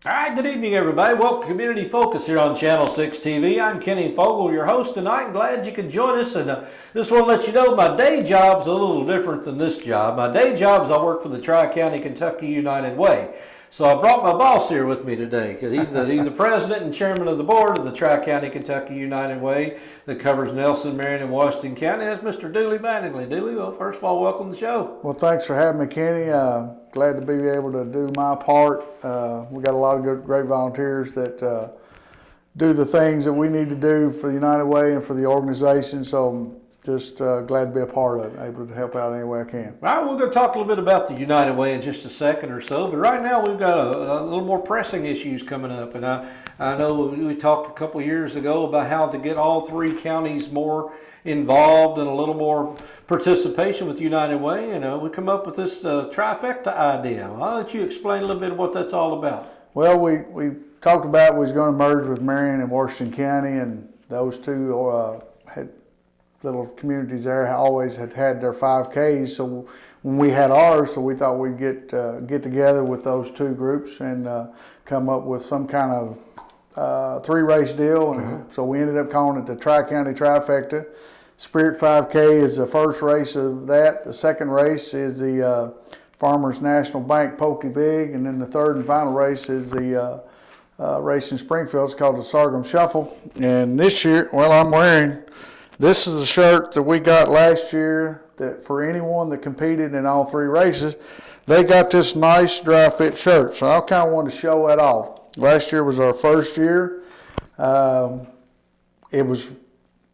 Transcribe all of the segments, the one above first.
All right, good evening, everybody. Welcome to Community Focus here on Channel 6 TV. I'm Kenny Fogel, your host tonight. Glad you could join us. And just want to let you know my day job's a little different than this job. My day job is I work for the TriCounty Kentucky United Way. So I brought my boss here with me today because he's the president and chairman of the board of the Tri-County Kentucky United Way that covers Nelson, Marion, and Washington County. That's Mr. Dooley Mattingly. Dooley, well, first of all, welcome to the show. Well, thanks for having me, Kenny. Glad to be able to do my part. We got a lot of great volunteers that do the things that we need to do for the United Way and for the organization. So just glad to be a part of it, able to help out any way I can. All right, we're going to talk a little bit about the United Way in just a second or so, but right now we've got a little more pressing issues coming up. And I know we talked a couple of years ago about how to get all three counties more involved and a little more participation with United Way. And we come up with this trifecta idea. I'll let you explain a little bit of what that's all about. Well, we talked about we was going to merge with Marion and Washington County, and those two had little communities there always had their 5Ks. So when we had ours, so we thought we'd get together with those two groups and come up with some kind of three-race deal. And so we ended up calling it the TriCounty Trifecta. Spirit 5K is the first race of that. The second race is the Farmers National Bank Pokey Big, and then the third and final race is the race in Springfield. It's called the Sorghum Shuffle. And this year, well, I'm wearing. This is a shirt that we got last year that for anyone that competed in all three races, they got this nice dry fit shirt. So I kind of wanted to show that off. Last year was our first year.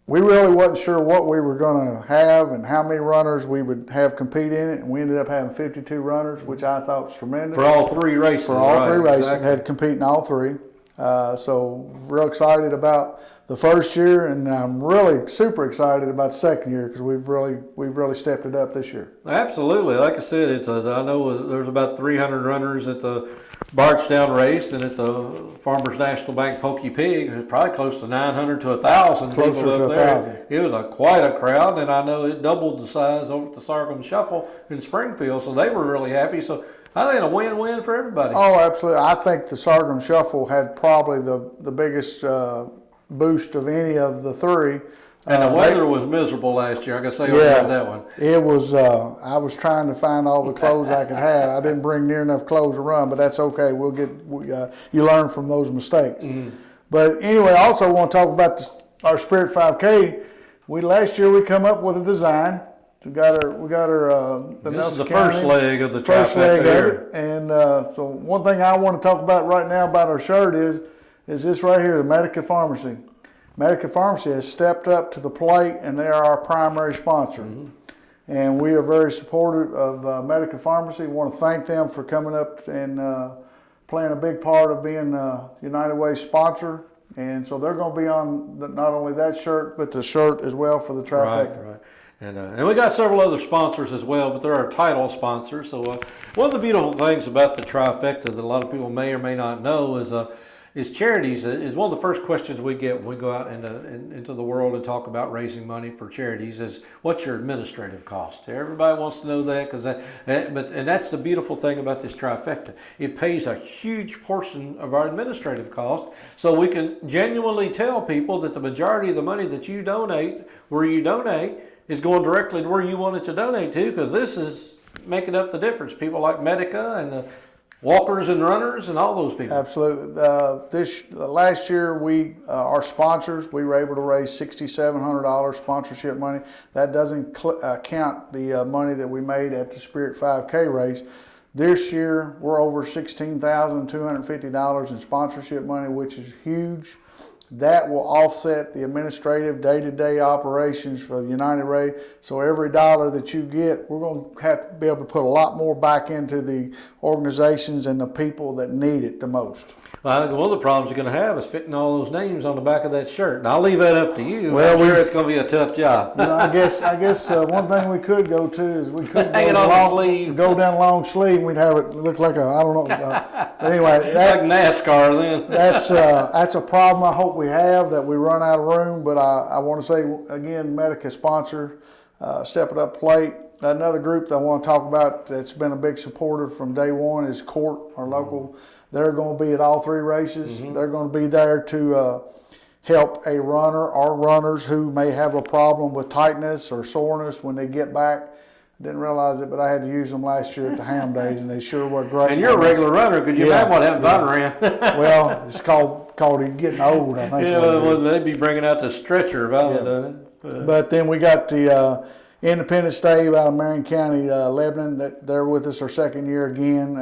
We really wasn't sure what we were going to have and how many runners we would have compete in it. And we ended up having 52 runners, which I thought was tremendous. For all three races. For all three races, exactly. Had to compete in all three. So real excited about the first year, and I'm really super excited about the second year because we've really stepped it up this year. Absolutely, like I said, I know there's about 300 runners at the Barchdown race, and at the Farmers National Bank Pokey Pig, it's probably close to 900 to 1,000 people up there. It was quite a crowd, and I know it doubled the size over at the Sorghum Shuffle in Springfield, so they were really happy. So I think a win-win for everybody. Oh, absolutely. I think the Sorghum Shuffle had probably the biggest boost of any of the three. And the weather was miserable last year. I guess they had that one. It was. I was trying to find all the clothes I could have. I didn't bring near enough clothes to run, but that's okay. You learn from those mistakes. Mm-hmm. But anyway, I also want to talk about our Spirit 5K. Last year we come up with a design. We got our. This is the first leg of the trifecta here. And so one thing I want to talk about right now about our shirt is this right here, the Medica Pharmacy. Medica Pharmacy has stepped up to the plate, and they are our primary sponsor. Mm-hmm. And we are very supportive of Medica Pharmacy. We want to thank them for coming up and playing a big part of being United Way sponsor. And so they're going to be on not only that shirt, but the shirt as well for the trifecta. Right. And we got several other sponsors as well, but they're our title sponsors. So one of the beautiful things about the trifecta that a lot of people may or may not know is charities. Is one of the first questions we get when we go out into the world and talk about raising money for charities is, what's your administrative cost? Everybody wants to know that, and that's the beautiful thing about this trifecta. It pays a huge portion of our administrative cost, so we can genuinely tell people that the majority of the money that you donate, where you donate, is going directly to where you want it to donate to, because this is making up the difference. People like Medica and the walkers and runners and all those people. Absolutely. Last year, our sponsors, we were able to raise $6,700 sponsorship money. That doesn't count the money that we made at the Spirit 5K race. This year, we're over $16,250 in sponsorship money, which is huge. That will offset the administrative day-to-day operations for the United Way. So every dollar that you get, we're going to have to be able to put a lot more back into the organizations and the people that need it the most. Well, I think one of the problems you're going to have is fitting all those names on the back of that shirt. And I'll leave that up to you. Well, I'm sure it's going to be a tough job. I guess one thing we could go to is we could hang it on the sleeve. Go down long sleeve, and we'd have it look like I don't know. But anyway, like NASCAR then. That's a problem I hope we have, that we run out of room. But I want to say again, Medica sponsor. Step It Up Plate. Another group that I want to talk about that's been a big supporter from day one is Court, our local. They're going to be at all 3 races. They're going to be there to help a runner or runners who may have a problem with tightness or soreness when they get back. Didn't realize it, but I had to use them last year at the Ham Days, and they sure were great. And you're a regular runner. Could you imagine what happened if I ran? Well, it's called getting old, I think. They'd be bringing out the stretcher if I would have done it. But then we got the Independence Day out of Marion County, Lebanon. That they're with us our second year again.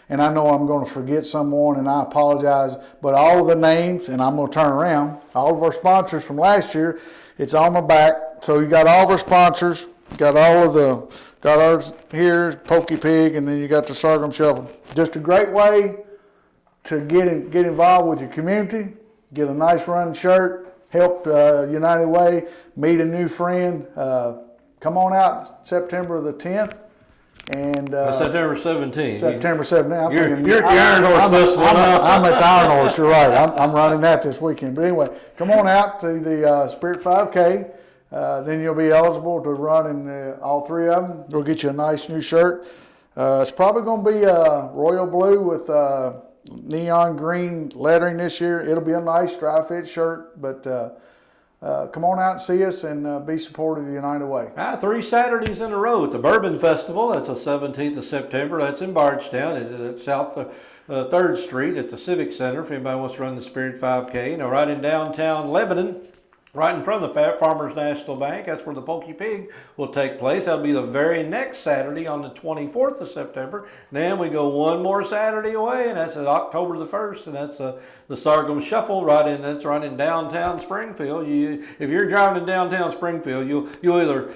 And I know I'm going to forget someone, and I apologize. But all of the names, and I'm going to turn around, all of our sponsors from last year, it's on my back. So you got all of our sponsors, got ours here, Pokey Pig, and then you got the Sorghum Shuffle. Just a great way to get involved with your community, get a nice running shirt, help United Way, meet a new friend. Come on out September the 10th. And September 17th. September 17th. You're at the Iron Horse Festival now. I'm at the Iron Horse, you're right. I'm running that this weekend. But anyway, come on out to the Spirit 5K. Then you'll be eligible to run in all 3 of them. We'll get you a nice new shirt. It's probably going to be royal blue with neon green lettering this year. It'll be a nice dry fit shirt, but come on out and see us and be supportive of the United Way. 3 Saturdays in a row at the Bourbon Festival. That's the 17th of September. That's in Bardstown at South 3rd Street at the Civic Center. If anybody wants to run the Spirit 5K, right in downtown Lebanon. Right in front of the Farmers National Bank, that's where the Pokey Pig will take place. That'll be the very next Saturday on the 24th of September. Then we go one more Saturday away, and that's October the 1st, and that's the Sorghum Shuffle that's right in downtown Springfield. If you're driving in downtown Springfield, you'll either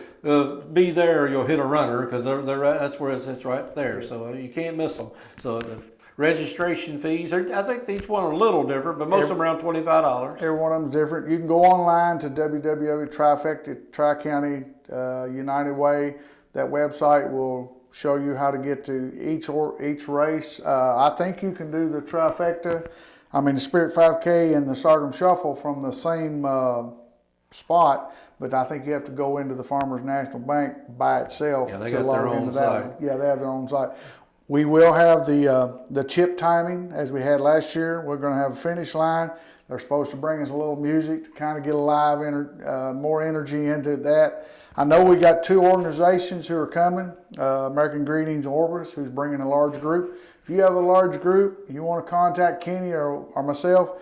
be there or you'll hit a runner because that's where it's right there. So you can't miss them. So the registration fees, I think each one are a little different, but most of them around $25. Every one of them's different. You can go online to www.Trifecta, TriCounty United Way. That website will show you how to get to each race. I think you can do the Trifecta, the Spirit 5K and the Sorghum Shuffle from the same spot, but I think you have to go into the Farmers National Bank by itself. Yeah, they got their own site. Yeah, they have their own site. We will have the chip timing as we had last year. We're going to have a finish line. They're supposed to bring us a little music to kind of get more energy into that. I know we got 2 organizations who are coming, American Greetings and Orbis, who's bringing a large group. If you have a large group, you want to contact Kenny or myself,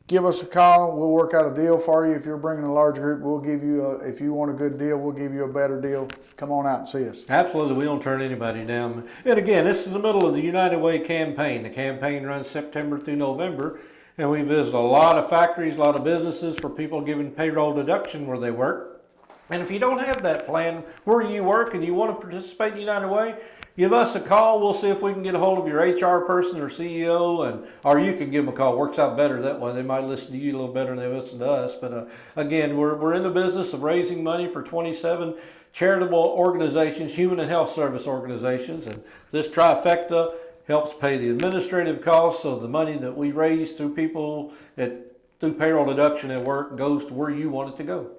give us a call. We'll work out a deal for you. If you're bringing a large group, we'll give you if you want a good deal, we'll give you a better deal. Come on out and see us. Absolutely. We don't turn anybody down. And again, this is the middle of the United Way campaign. The campaign runs September through November, and we visit a lot of factories, a lot of businesses for people giving payroll deduction where they work. And if you don't have that plan where you work and you want to participate in United Way, give us a call. We'll see if we can get a hold of your HR person or CEO, or you can give them a call. It works out better that way. They might listen to you a little better than they listen to us. But again, we're in the business of raising money for 27 charitable organizations, human and health service organizations, and this Trifecta helps pay the administrative costs. So the money that we raise through through payroll deduction at work goes to where you want it to go.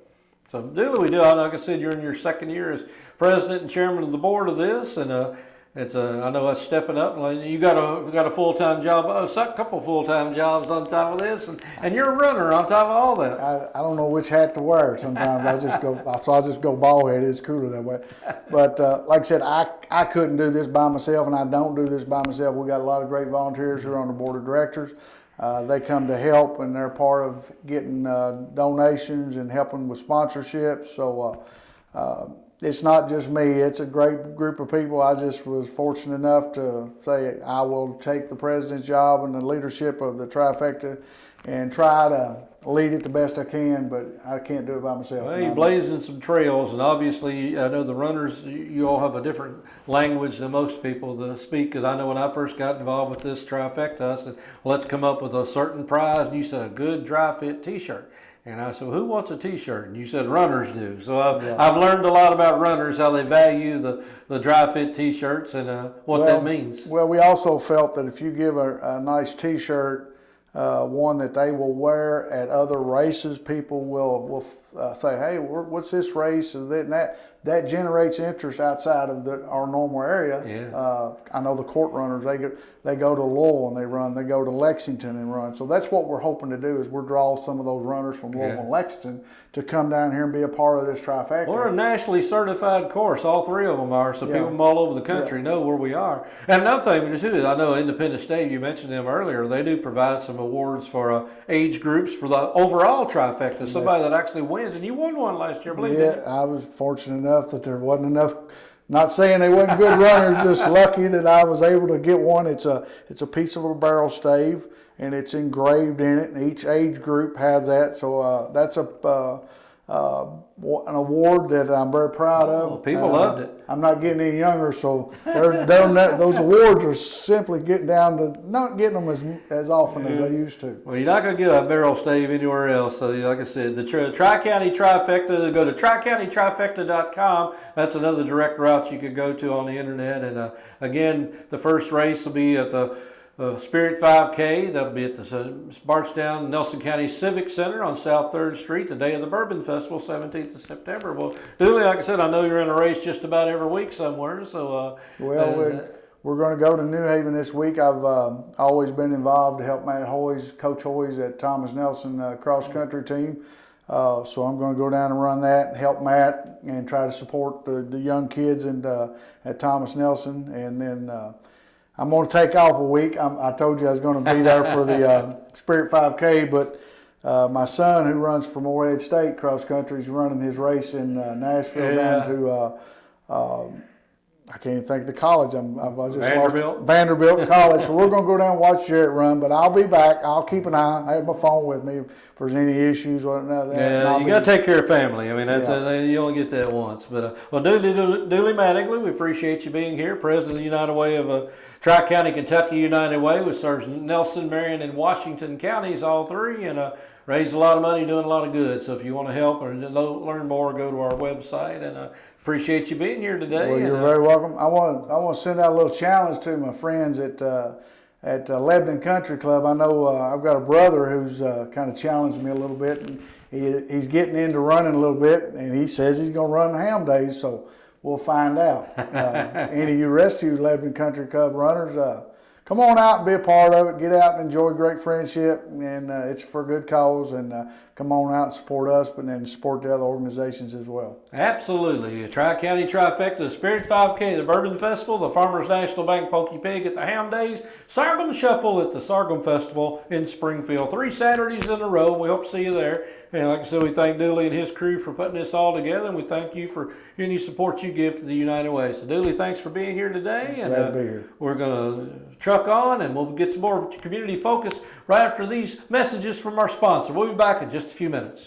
So we do. Like I said, you're in your second year as president and chairman of the board of this, and I know that's stepping up. You got a full-time job, a couple of full-time jobs on top of this, and you're a runner on top of all that. I don't know which hat to wear. Sometimes I'll just go bald headed. It's cooler that way. But like I said, I couldn't do this by myself, and I don't do this by myself. We got a lot of great volunteers who are on the board of directors. They come to help, and they're part of getting donations and helping with sponsorships. So it's not just me. It's a great group of people. I just was fortunate enough to say I will take the president's job and the leadership of the Trifecta and try to lead it the best I can, but I can't do it by myself. Well, you're blazing some trails, and obviously I know the runners, you all have a different language than most people that speak, because I know when I first got involved with this Trifecta, I said, well, let's come up with a certain prize, and you said a good dry fit t-shirt. And I said, well, who wants a t-shirt? And you said runners do. So I've learned a lot about runners, how they value the dry fit t-shirts and what that means. Well, we also felt that if you give a nice t-shirt, one that they will wear at other races. People will say, "Hey, what's this race?" And that generates interest outside of our normal area. Yeah. I know the court runners, they go to Louisville and they run. They go to Lexington and run. So that's what we're hoping to do, is we're draw some of those runners from Louisville and Lexington to come down here and be a part of this trifecta. We're a nationally certified course. All three of them are, so people from all over the country know where we are. And another thing too is, I know Independence State, you mentioned them earlier, they do provide some awards for age groups for the overall trifecta. Somebody that actually wins, and you won one last year, I believe. Yeah, I was fortunate enough that there wasn't enough. Not saying they wasn't good runners, just lucky that I was able to get one. It's a piece of a barrel stave, and it's engraved in it, and each age group has that. So that's an award that I'm very proud of. Well, people loved it. I'm not getting any younger, so those awards are simply getting down to not getting them as often as they used to. Well, you're not going to get a barrel stave anywhere else. So, like I said, the Tri-County Trifecta, go to TriCountyTrifecta.com. That's another direct route you could go to on the internet. And again, the first race will be at the Spirit 5K. That'll be at the Barchtown Nelson County Civic Center on South 3rd Street, the day of the Bourbon Festival, 17th of September. Well, Dooley, like I said, I know you're in a race just about every week somewhere. So, we're going to go to New Haven this week. I've always been involved to help Matt Hoyes, Coach Hoyes at Thomas Nelson cross country team. So I'm going to go down and run that and help Matt and try to support the young kids at Thomas Nelson. And then I'm going to take off a week. I told you I was going to be there for the Spirit 5K, but my son, who runs for Morehead State cross country, is running his race in Nashville down to I can't even think of the college. I just Vanderbilt. Lost Vanderbilt College. So we're going to go down and watch Jarrett run, but I'll be back. I'll keep an eye. I have my phone with me if there's any issues or anything like that. Yeah, you got to take care of family. I mean, that's you only get that once. But well, Dooley Mattingly, we appreciate you being here, President of the United Way of Tri-County Kentucky United Way, which serves Nelson, Marion, and Washington counties, all three, and raise a lot of money, doing a lot of good. So if you want to help or learn more, go to our website. And appreciate you being here today. Well, you're very welcome. I want to send out a little challenge to my friends at Lebanon Country Club. I know I've got a brother who's kind of challenged me a little bit, and he's getting into running a little bit, and he says he's going to run the Ham Days, so we'll find out. Any of you rescue Lebanon Country Club runners, come on out and be a part of it. Get out and enjoy great friendship, and it's for a good cause. And come on out and support us, but then support the other organizations as well. Absolutely. Tri-County Trifecta, the Spirit 5K, the Bourbon Festival, the Farmers National Bank Pokey Pig at the Ham Days, Sorghum Shuffle at the Sorghum Festival in Springfield. 3 Saturdays in a row. We hope to see you there. And like I said, we thank Dooley and his crew for putting this all together, and we thank you for any support you give to the United Way. So Dooley, thanks for being here today. And glad to be here. We're going to truck on, and we'll get some more community focus right after these messages from our sponsor. We'll be back in just a few minutes.